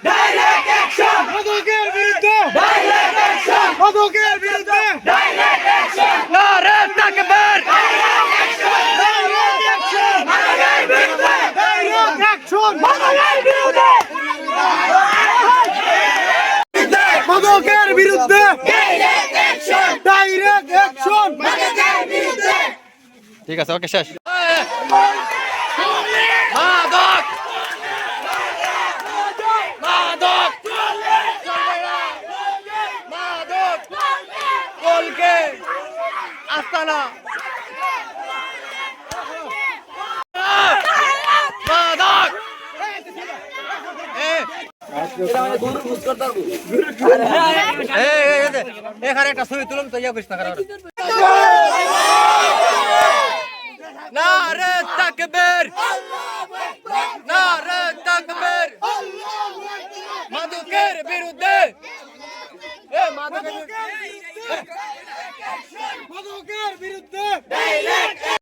Direct action, মাদকের বিরুদ্ধে direct action, মাদকের বিরুদ্ধে ডাইরেক্ট অ্যাকশন, নারে তাকবীর ডাইরেক্ট অ্যাকশন, ডাইরেক্ট অ্যাকশন, মাদকের বিরুদ্ধে, ডাইরেক্ট অ্যাকশন, মাদকের বিরুদ্ধে, মাদকের বিরুদ্ধে ডাইরেক্ট অ্যাকশন, ডাইরেক্ট অ্যাকশন। মাদকের বিরুদ্ধে। ঠিক আছে ওকে শেষ মাদক মাদক মাদক কলকে আস্তানা মাদক এখানে একটা ছবি তুলুন তো ইয়া করিস না কারণ নারে তাকবীর নারে তাকবীর মাদকের বিরুদ্ধে মাদকের মাদকের বিরুদ্ধে ডাইরেক্ট